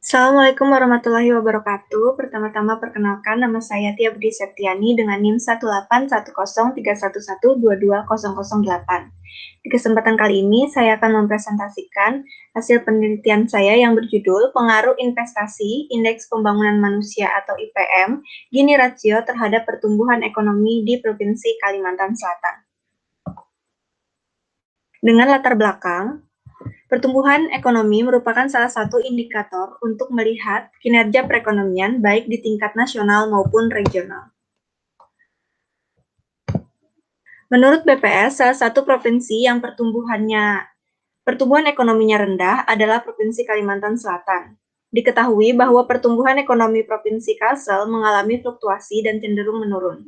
Assalamualaikum warahmatullahi wabarakatuh. Pertama-tama perkenalkan nama saya Tia Budi Septiani dengan NIM 1810311222008. Di kesempatan kali ini saya akan mempresentasikan hasil penelitian saya yang berjudul Pengaruh Investasi Indeks Pembangunan Manusia atau IPM Gini Rasio terhadap Pertumbuhan Ekonomi di Provinsi Kalimantan Selatan. Dengan latar belakang, pertumbuhan ekonomi merupakan salah satu indikator untuk melihat kinerja perekonomian baik di tingkat nasional maupun regional. Menurut BPS, salah satu provinsi yang pertumbuhan ekonominya rendah adalah Provinsi Kalimantan Selatan. Diketahui bahwa pertumbuhan ekonomi Provinsi Kalsel mengalami fluktuasi dan cenderung menurun.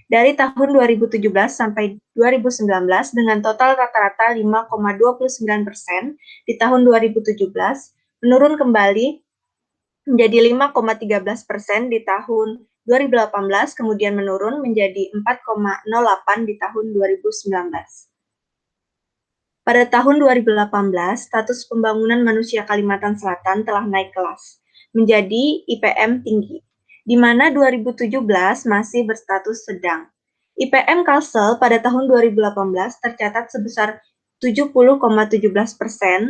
Dari tahun 2017 sampai 2019 dengan total rata-rata 5,29% di tahun 2017, menurun kembali menjadi 5,13% di tahun 2018, kemudian menurun menjadi 4,08 di tahun 2019. Pada tahun 2018, status pembangunan manusia Kalimantan Selatan telah naik kelas menjadi IPM tinggi, di mana 2017 masih berstatus sedang. IPM Kalsel pada tahun 2018 tercatat sebesar 70,17%,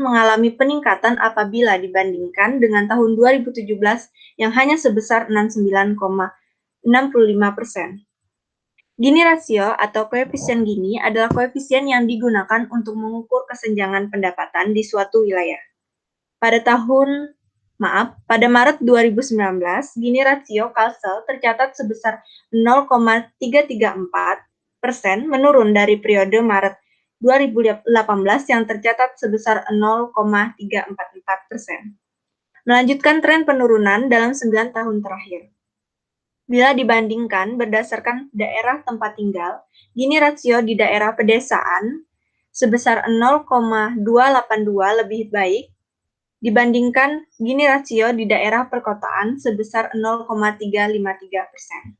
mengalami peningkatan apabila dibandingkan dengan tahun 2017 yang hanya sebesar 69,65%. Gini rasio atau koefisien Gini adalah koefisien yang digunakan untuk mengukur kesenjangan pendapatan di suatu wilayah. Pada Maret 2019, Gini rasio Kalsel tercatat sebesar 0,334%, menurun dari periode Maret 2018 yang tercatat sebesar 0,344%. Melanjutkan tren penurunan dalam 9 tahun terakhir. Bila dibandingkan berdasarkan daerah tempat tinggal, Gini rasio di daerah pedesaan sebesar 0,282 lebih baik dibandingkan Gini rasio di daerah perkotaan sebesar 0,353%.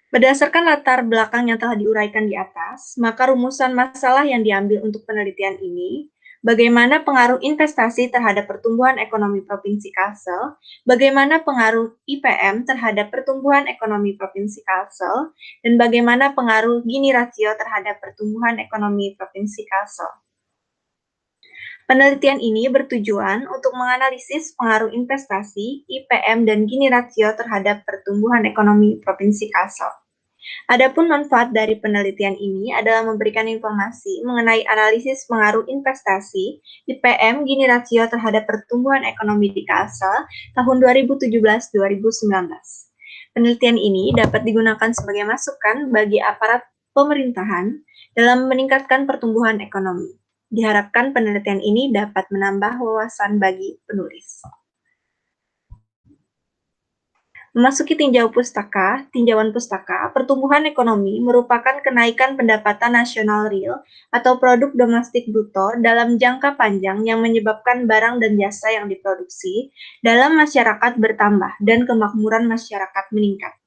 Berdasarkan latar belakang yang telah diuraikan di atas, maka rumusan masalah yang diambil untuk penelitian ini, bagaimana pengaruh investasi terhadap pertumbuhan ekonomi Provinsi Kalsel, bagaimana pengaruh IPM terhadap pertumbuhan ekonomi Provinsi Kalsel, dan bagaimana pengaruh Gini rasio terhadap pertumbuhan ekonomi Provinsi Kalsel. Penelitian ini bertujuan untuk menganalisis pengaruh investasi, IPM, dan Gini rasio terhadap pertumbuhan ekonomi Provinsi Kalsel. Adapun manfaat dari penelitian ini adalah memberikan informasi mengenai analisis pengaruh investasi, IPM, Gini rasio terhadap pertumbuhan ekonomi di Kalsel tahun 2017-2019. Penelitian ini dapat digunakan sebagai masukan bagi aparat pemerintahan dalam meningkatkan pertumbuhan ekonomi. Diharapkan penelitian ini dapat menambah wawasan bagi penulis. Memasuki tinjauan pustaka, pertumbuhan ekonomi merupakan kenaikan pendapatan nasional real atau produk domestik bruto dalam jangka panjang yang menyebabkan barang dan jasa yang diproduksi dalam masyarakat bertambah dan kemakmuran masyarakat meningkat.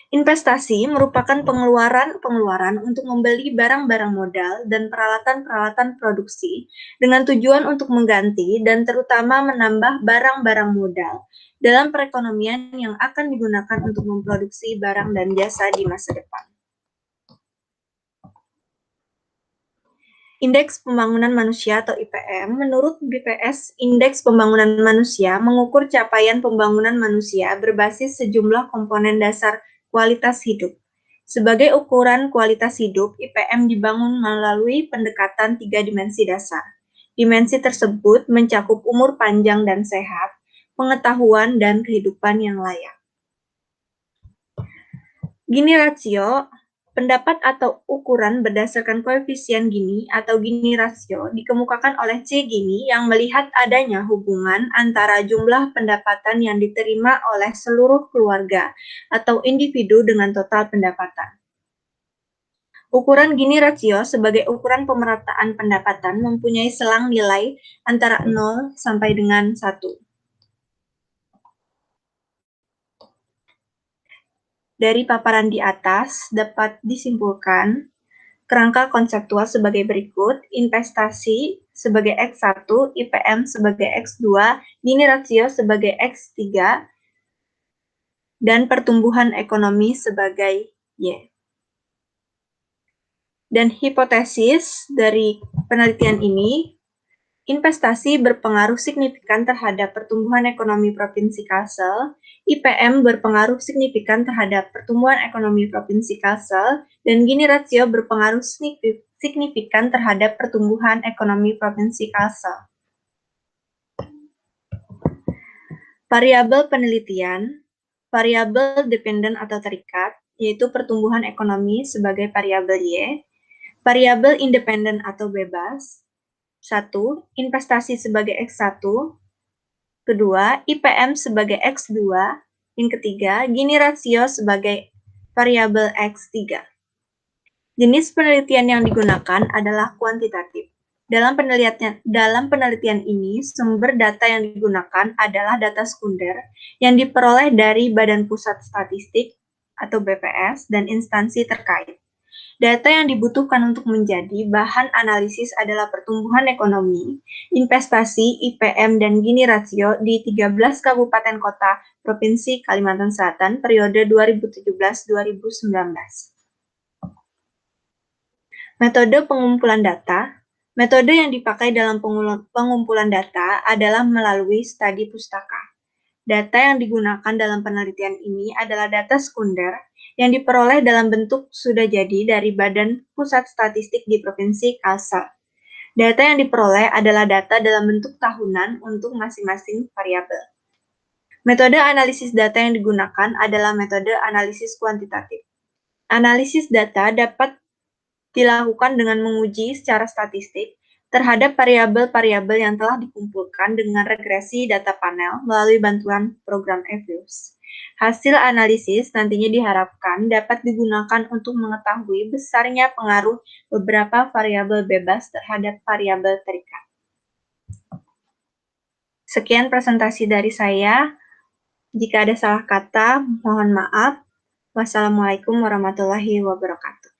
Investasi merupakan pengeluaran untuk membeli barang-barang modal dan peralatan-peralatan produksi dengan tujuan untuk mengganti dan terutama menambah barang-barang modal dalam perekonomian yang akan digunakan untuk memproduksi barang dan jasa di masa depan. Indeks Pembangunan Manusia atau IPM, menurut BPS, Indeks Pembangunan Manusia mengukur capaian pembangunan manusia berbasis sejumlah komponen dasar kualitas hidup. Sebagai ukuran kualitas hidup, IPM dibangun melalui pendekatan 3 dimensi dasar. Dimensi tersebut mencakup umur panjang dan sehat, pengetahuan, dan kehidupan yang layak. Gini rasio, pendapat atau ukuran berdasarkan koefisien Gini atau Gini rasio dikemukakan oleh C. Gini yang melihat adanya hubungan antara jumlah pendapatan yang diterima oleh seluruh keluarga atau individu dengan total pendapatan. Ukuran Gini rasio sebagai ukuran pemerataan pendapatan mempunyai selang nilai antara 0 sampai dengan 1. Dari paparan di atas dapat disimpulkan kerangka konseptual sebagai berikut: investasi sebagai X1, IPM sebagai X2, Gini rasio sebagai X3, dan pertumbuhan ekonomi sebagai Y. Dan hipotesis dari penelitian ini, investasi berpengaruh signifikan terhadap pertumbuhan ekonomi Provinsi Kalsel, IPM berpengaruh signifikan terhadap pertumbuhan ekonomi Provinsi Kalsel, dan Gini rasio berpengaruh signifikan terhadap pertumbuhan ekonomi Provinsi Kalsel. Variabel penelitian, variabel dependen atau terikat, yaitu pertumbuhan ekonomi sebagai variabel Y, variabel independen atau bebas, 1. Investasi sebagai X1, kedua, IPM sebagai X2, yang ketiga, Gini rasio sebagai variabel X3. Jenis penelitian yang digunakan adalah kuantitatif. Dalam penelitian ini, sumber data yang digunakan adalah data sekunder yang diperoleh dari Badan Pusat Statistik atau BPS dan instansi terkait. Data yang dibutuhkan untuk menjadi bahan analisis adalah pertumbuhan ekonomi, investasi, IPM, dan Gini rasio di 13 kabupaten kota Provinsi Kalimantan Selatan periode 2017-2019. Metode pengumpulan data. Metode yang dipakai dalam pengumpulan data adalah melalui studi pustaka. Data yang digunakan dalam penelitian ini adalah data sekunder yang diperoleh dalam bentuk sudah jadi dari Badan Pusat Statistik di Provinsi Kalsel. Data yang diperoleh adalah data dalam bentuk tahunan untuk masing-masing variabel. Metode analisis data yang digunakan adalah metode analisis kuantitatif. Analisis data dapat dilakukan dengan menguji secara statistik terhadap variabel-variabel yang telah dikumpulkan dengan regresi data panel melalui bantuan program EViews. Hasil analisis nantinya diharapkan dapat digunakan untuk mengetahui besarnya pengaruh beberapa variabel bebas terhadap variabel terikat. Sekian presentasi dari saya. Jika ada salah kata, mohon maaf. Wassalamualaikum warahmatullahi wabarakatuh.